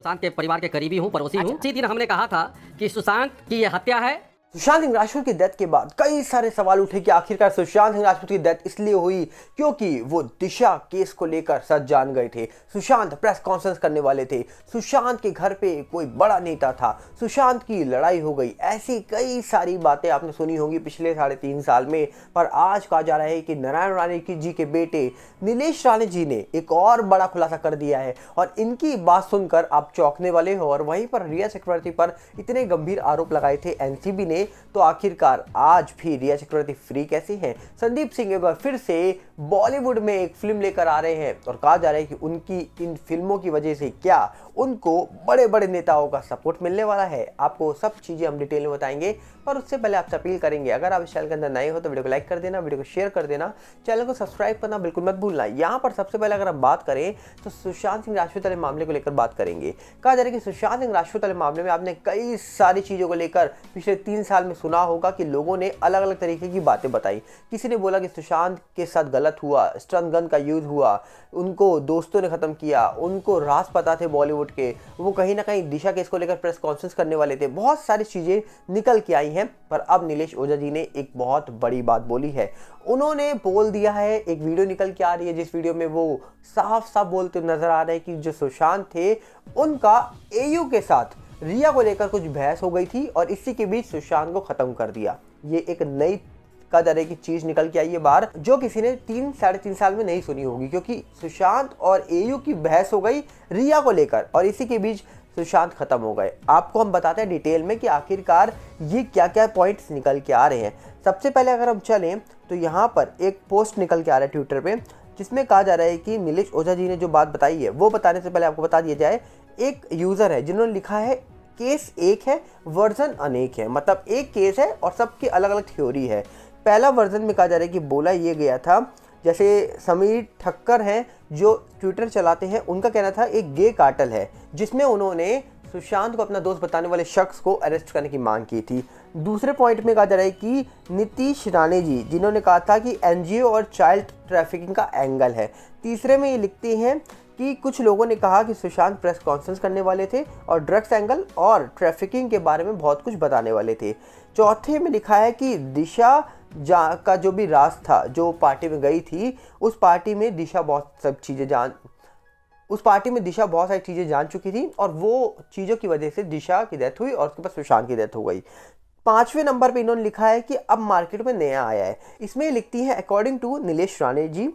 सुशांत के परिवार के करीबी हूँ, पड़ोसी हूँ। इसी दिन हमने कहा था कि सुशांत की ये हत्या है। सुशांत सिंह राजपूत की डेथ के बाद कई सारे सवाल उठे कि आखिरकार सुशांत सिंह राजपूत की डेथ इसलिए हुई क्योंकि वो दिशा केस को लेकर सच जान गए थे। सुशांत प्रेस कॉन्फ्रेंस करने वाले थे, सुशांत के घर पे कोई बड़ा नेता था, सुशांत की लड़ाई हो गई। ऐसी कई सारी बातें आपने सुनी होंगी पिछले 3.5 साल में। पर आज कहा जा रहा है कि नारायण राणे जी के बेटे नीलेश राणे जी ने एक और बड़ा खुलासा कर दिया है और इनकी बात सुनकर आप चौंकने वाले हो। और वहीं पर रिया चक्रवर्ती पर इतने गंभीर आरोप लगाए थे एनसीबी ने, तो आखिरकार आज भी रिया चक्रवर्ती फ्री कैसी हैं? संदीप सिंह एक बार फिर से बॉलीवुड में एक फिल्म लेकर आ रहे हैं और कहा जा रहा है कि उनकी इन फिल्मों की वजह से क्या उनको बड़े बड़े नेताओं का सपोर्ट मिलने वाला है। आपको सब चीजें हम डिटेल में बताएंगे, पर उससे पहले आपसे अपील करेंगे अगर आप इस चैनल के अंदर नए हो तो वीडियो को लाइक कर देना, वीडियो को शेयर कर देना, चैनल को सब्सक्राइब करना बिल्कुल मत भूलना। यहाँ पर सबसे पहले अगर हम बात करें तो सुशांत सिंह राजपूत वाले मामले को लेकर बात करेंगे। कहा जा रहा है कि सुशांत सिंह राजपूत वाले मामले में आपने कई सारी चीजों को लेकर पिछले 3 साल में सुना होगा कि लोगों ने अलग अलग तरीके की बातें बताई। किसी ने बोला कि सुशांत के साथ गलत हुआ, स्टन गन का यूज हुआ, उनको दोस्तों ने खत्म किया, उनको राज पता थे बॉलीवुड के, वो कहीं ना कहीं दिशा केस को लेकर प्रेस कॉन्फ्रेंस करने वाले थे। बहुत सारी चीजें निकल के आई हैं, पर अब नीलेश ओझा जी ने एक बहुत बड़ी बात बोली है। उन्होंने बोल दिया है, एक वीडियो निकल के आ रही है जिस वीडियो में वो साफ साफ बोलते नजर आ रहे हैं कि जो सुशांत थे उनका एयू के साथ रिया को लेकर कुछ बहस हो गई थी और इसी के बीच सुशांत को खत्म कर दिया। ये एक नई का तरह की चीज निकल के आई है बाहर, जो किसी ने 3-3.5 साल में नहीं सुनी होगी, क्योंकि सुशांत और एयू की बहस हो गई रिया को लेकर और इसी के बीच सुशांत खत्म हो गए। आपको हम बताते हैं डिटेल में कि आखिरकार ये क्या क्या पॉइंट्स निकल के आ रहे हैं। सबसे पहले अगर हम चलें तो यहाँ पर एक पोस्ट निकल के आ रहा है ट्विटर पे, जिसमें कहा जा रहा है कि नीलेश ओझा जी ने जो बात बताई है वो बताने से पहले आपको बता दिया जाए। एक यूजर है जिन्होंने लिखा है केस एक है वर्जन अनेक है, मतलब एक केस है और सबकी अलग अलग थ्योरी है। पहला वर्जन में कहा जा रहा है कि बोला ये गया था, जैसे समीर ठक्कर हैं जो ट्विटर चलाते हैं, उनका कहना था एक गे कार्टेल है जिसमें उन्होंने सुशांत को अपना दोस्त बताने वाले शख्स को अरेस्ट करने की मांग की थी। दूसरे पॉइंट में कहा जा रहा है कि नीतीश राणे जी जिन्होंने कहा था कि एनजीओ और चाइल्ड ट्रैफिकिंग का एंगल है। तीसरे में ये लिखते हैं कि कुछ लोगों ने कहा कि सुशांत प्रेस कॉन्फ्रेंस करने वाले थे और ड्रग्स एंगल और ट्रैफिकिंग के बारे में बहुत कुछ बताने वाले थे। चौथे में लिखा है कि दिशा का जो भी राज था, जो पार्टी में गई थी, उस पार्टी में दिशा बहुत सारी चीज़ें जान चुकी थी और वो चीज़ों की वजह से दिशा की डेथ हुई और उसके बाद सुशांत की डेथ हो गई। 5वें नंबर पे इन्होंने लिखा है कि अब मार्केट में नया आया है। इसमें लिखती है according to Nilesh Rane ji,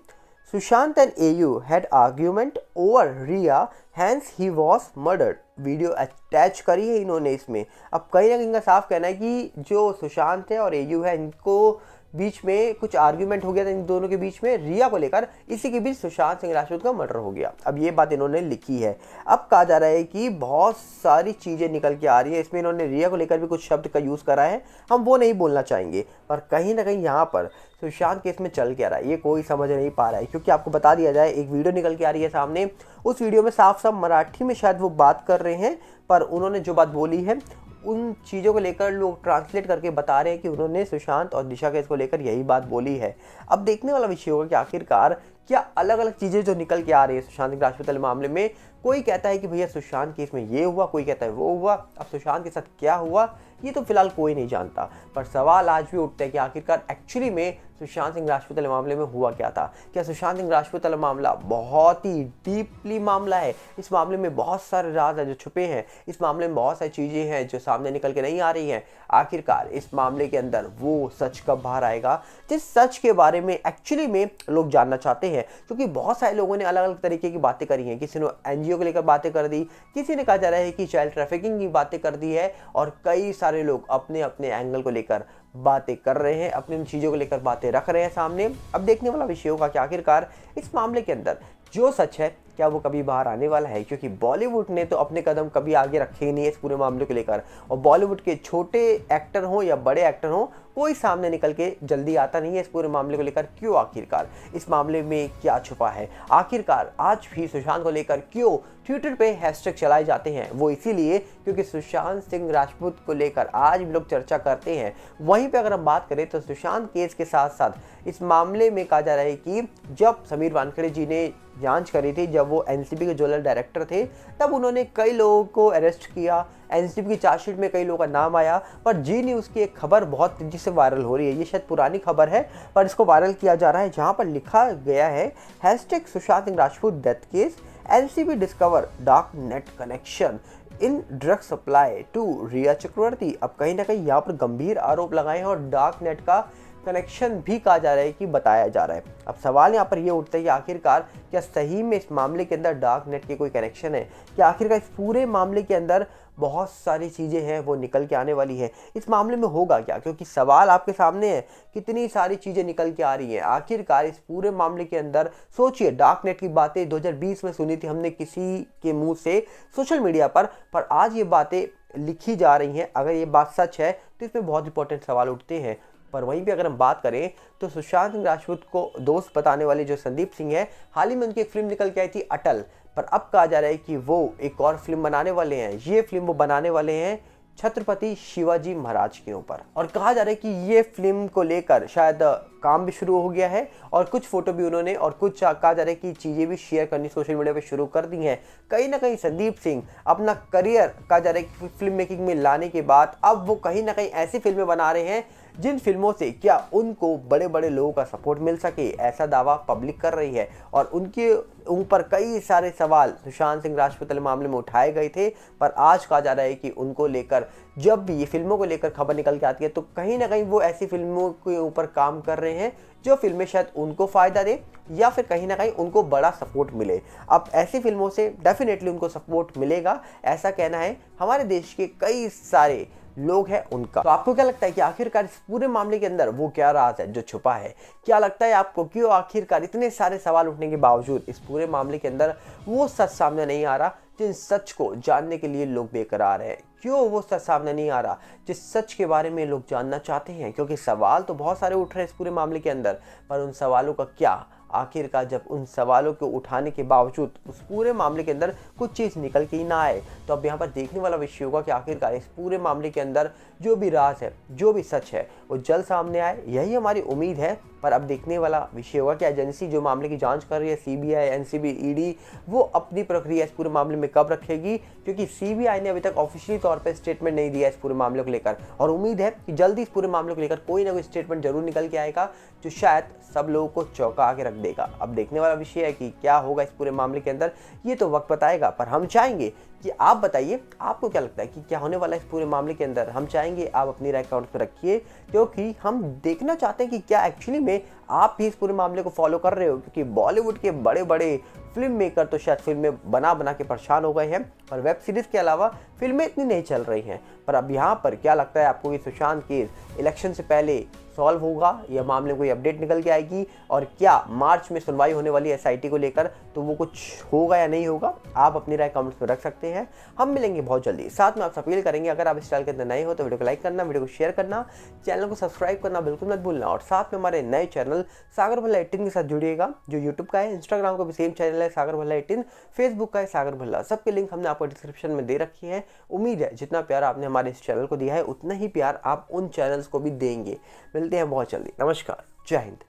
Sushant and AU had argument over Rhea, hence he was murdered. Video attach करी है इन्होंने इसमें। अब कहीं ना कहीं का साफ कहना है कि जो सुशांत है और एयू है, इनको बीच में कुछ आर्ग्यूमेंट हो गया था इन दोनों के बीच में रिया को लेकर, इसी के बीच सुशांत सिंह राजपूत का मर्डर हो गया। अब ये बात इन्होंने लिखी है। अब कहा जा रहा है कि बहुत सारी चीज़ें निकल के आ रही है, इसमें इन्होंने रिया को लेकर भी कुछ शब्द का यूज़ करा है, हम वो नहीं बोलना चाहेंगे, पर कहीं ना कहीं यहाँ पर सुशांत केस में चल क्या रहा है ये कोई समझ नहीं पा रहा है। क्योंकि आपको बता दिया जाए, एक वीडियो निकल के आ रही है सामने, उस वीडियो में साफ साफ मराठी में शायद वो बात कर रहे हैं, पर उन्होंने जो बात बोली है उन चीज़ों को लेकर लोग ट्रांसलेट करके बता रहे हैं कि उन्होंने सुशांत और दिशा केस को लेकर यही बात बोली है। अब देखने वाला विषय होगा कि आखिरकार क्या अलग अलग चीज़ें जो निकल के आ रही है सुशांत सिंह राजपूत वाले मामले में। कोई कहता है कि भैया सुशांत केस में ये हुआ, कोई कहता है वो हुआ। अब सुशांत के साथ क्या हुआ ये तो फिलहाल कोई नहीं जानता, पर सवाल आज भी उठता है कि आखिरकार एक्चुअली में सुशांत सिंह राजपूत वाले मामले में हुआ क्या था। क्या सुशांत सिंह राजपूत वाला मामला बहुत ही डीपली मामला है, इस मामले में बहुत सारे राज हैं जो छुपे हैं, इस मामले में बहुत सारी चीज़ें हैं जो सामने निकल के नहीं आ रही हैं। आखिरकार इस मामले के अंदर वो सच कब बाहर आएगा, जिस सच के बारे में एक्चुअली में लोग जानना चाहते हैं। क्योंकि बहुत सारे लोगों ने अलग अलग तरीके की बातें करी हैं, किसी ने एनजीओ को लेकर बातें कर दी, किसी ने कहा जा रहा है कि चाइल्ड ट्रैफिकिंग की बातें कर दी है, और कई सारे लोग अपने अपने एंगल को लेकर बातें कर रहे हैं, अपनी चीज़ों को लेकर बातें रख रहे हैं सामने। अब देखने वाला विषय होगा कि आखिरकार इस मामले के अंदर जो सच है क्या वो कभी बाहर आने वाला है, क्योंकि बॉलीवुड ने तो अपने कदम कभी आगे रखे ही नहीं है इस पूरे मामले को लेकर। और बॉलीवुड के छोटे एक्टर हों या बड़े एक्टर हों, कोई सामने निकल के जल्दी आता नहीं है इस पूरे मामले को लेकर। क्यों आखिरकार इस मामले में क्या छुपा है, आखिरकार आज भी सुशांत को लेकर क्यों ट्विटर पे हैशटैग चलाए जाते हैं, वो इसीलिए क्योंकि सुशांत सिंह राजपूत को लेकर आज भी लोग चर्चा करते हैं। वहीं पे अगर हम बात करें तो सुशांत केस के साथ साथ इस मामले में कहा जा रहा है कि जब समीर वानखेड़े जी ने जांच करी थी जब वो एनसीबी के जोनल डायरेक्टर थे, तब उन्होंने कई लोगों को अरेस्ट किया। एनसीबी की चार्जशीट में कई लोगों का नाम आया, पर जी न्यूज़ की एक खबर बहुत तेजी से वायरल हो रही है। ये शायद पुरानी खबर है पर इसको वायरल किया जा रहा है, जहां पर लिखा गया है hashtag Sushant Singh Rajput death case, NCB discover dark net connection in drug supply to Rhea Chakraborty. अब कहीं ना कहीं यहाँ पर गंभीर आरोप लगाए हैं और डार्क नेट का कनेक्शन भी कहा जा रहा है कि बताया जा रहा है। अब सवाल यहाँ पर ये उठता है कि आखिरकार क्या सही में इस मामले के अंदर डार्क नेट के कोई कनेक्शन है? क्या आखिरकार इस पूरे मामले के अंदर बहुत सारी चीज़ें हैं वो निकल के आने वाली है? इस मामले में होगा क्या? क्योंकि सवाल आपके सामने है, कितनी सारी चीज़ें निकल के आ रही हैं। आखिरकार इस पूरे मामले के अंदर सोचिए, डार्क नेट की बातें 2020 में सुनी थी हमने किसी के मुंह से सोशल मीडिया पर आज ये बातें लिखी जा रही हैं। अगर ये बात सच है तो इसमें बहुत इंपॉर्टेंट सवाल उठते हैं। पर वहीं पे अगर हम बात करें तो सुशांत सिंह राजपूत को दोस्त बताने वाले जो संदीप सिंह है, हाल ही में उनकी एक फिल्म निकल के आई थी अटल, पर अब कहा जा रहा है कि वो एक और फिल्म बनाने वाले हैं। ये फिल्म वो बनाने वाले हैं छत्रपति शिवाजी महाराज के ऊपर, और कहा जा रहा है कि ये फिल्म को लेकर शायद काम भी शुरू हो गया है और कुछ फोटो भी उन्होंने और कुछ कहा जा रहा है कि चीज़ें भी शेयर करनी सोशल मीडिया पे शुरू कर दी हैं। कहीं ना कहीं संदीप सिंह अपना करियर कहा जा रहा है कि फिल्म मेकिंग में लाने के बाद अब वो कहीं ना कहीं ऐसी फिल्में बना रहे हैं जिन फिल्मों से क्या उनको बड़े बड़े लोगों का सपोर्ट मिल सके, ऐसा दावा पब्लिक कर रही है। और उनके ऊपर कई सारे सवाल सुशांत सिंह राजपूत मामले में उठाए गए थे, पर आज कहा जा रहा है कि उनको लेकर जब भी ये फिल्मों को लेकर खबर निकल के आती है तो कहीं ना कहीं वो ऐसी फिल्मों के ऊपर काम कर रहे हैं जो फिल्में शायद उनको फ़ायदा दे या फिर कहीं ना कहीं उनको बड़ा सपोर्ट मिले। अब ऐसी फिल्मों से डेफिनेटली उनको सपोर्ट मिलेगा, ऐसा कहना है हमारे देश के कई सारे लोग हैं उनका। तो आपको क्या लगता है कि आखिरकार इस पूरे मामले के अंदर वो क्या राज है जो छुपा है? क्या लगता है आपको क्यों आखिरकार इतने सारे सवाल उठने के बावजूद इस पूरे मामले के अंदर वो सच सामने नहीं आ रहा जिन सच को जानने के लिए लोग बेकरार हैं? क्यों वो सच सामने नहीं आ रहा जिस सच के बारे में लोग जानना चाहते हैं? क्योंकि सवाल तो बहुत सारे उठ रहे हैं इस पूरे मामले के अंदर, पर उन सवालों का क्या? आखिरकार जब उन सवालों को उठाने के बावजूद उस पूरे मामले के अंदर कुछ चीज़ निकल के ही ना आए, तो अब यहाँ पर देखने वाला विषय होगा कि आखिरकार इस पूरे मामले के अंदर जो भी राज है, जो भी सच है, वो जल्द सामने आए, यही हमारी उम्मीद है। पर अब देखने वाला विषय होगा कि एजेंसी जो मामले की जांच कर रही है, सीबीआई, एनसीबी, ईडी, वो अपनी प्रक्रिया इस पूरे मामले में कब रखेगी, क्योंकि सीबीआई ने अभी तक ऑफिशियली तौर पर स्टेटमेंट नहीं दिया इस पूरे मामले को लेकर। और उम्मीद है कि जल्दी इस पूरे मामले को लेकर कोई ना कोई स्टेटमेंट जरूर निकल के आएगा जो शायद सब लोगों को चौंका के रख देगा। अब देखने वाला विषय है कि क्या होगा इस पूरे मामले के अंदर, ये तो वक्त बताएगा। पर हम चाहेंगे कि आप बताइए आपको क्या लगता है कि क्या होने वाला है इस पूरे मामले के अंदर। हम चाहेंगे आप अपनी राय कमेंट पर रखिए, क्योंकि हम देखना चाहते हैं कि क्या एक्चुअली में आप भी इस पूरे मामले को फॉलो कर रहे हो। क्योंकि बॉलीवुड के बड़े बड़े फिल्म मेकर तो शायद फिल्में बना बना के परेशान हो गए हैं, पर वेब सीरीज के अलावा फिल्में इतनी नहीं चल रही हैं। पर अब यहाँ पर क्या लगता है आपको कि सुशांत केस इलेक्शन से पहले सॉल्व होगा या मामले में कोई अपडेट निकल के आएगी, और क्या मार्च में सुनवाई होने वाली एसआईटी को लेकर तो वो कुछ होगा या नहीं होगा? आप अपनी राय कमेंट्स में रख सकते हैं। हम मिलेंगे बहुत जल्दी। साथ में आपसे अपील करेंगे, अगर आप इस चैनल के अंदर नए हो तो वीडियो को लाइक करना, वीडियो को शेयर करना, चैनल को सब्सक्राइब करना बिल्कुल मत भूलना। और साथ में हमारे नए चैनल सागर भल्ला 18 के साथ जुड़िएगा, जो यूट्यूब का है, इंस्टाग्राम का भी सेम चैनल है सागर भल्ला 18, फेसबुक का है सागर भल्ला। सबके लिंक हमने आपको डिस्क्रिप्शन में दे रखी है। उम्मीद है जितना प्यार आपने हमारे इस चैनल को दिया है उतना ही प्यार आप उन चैनल्स को भी देंगे। मिलते हैं बहुत जल्दी। नमस्कार, जय हिंद।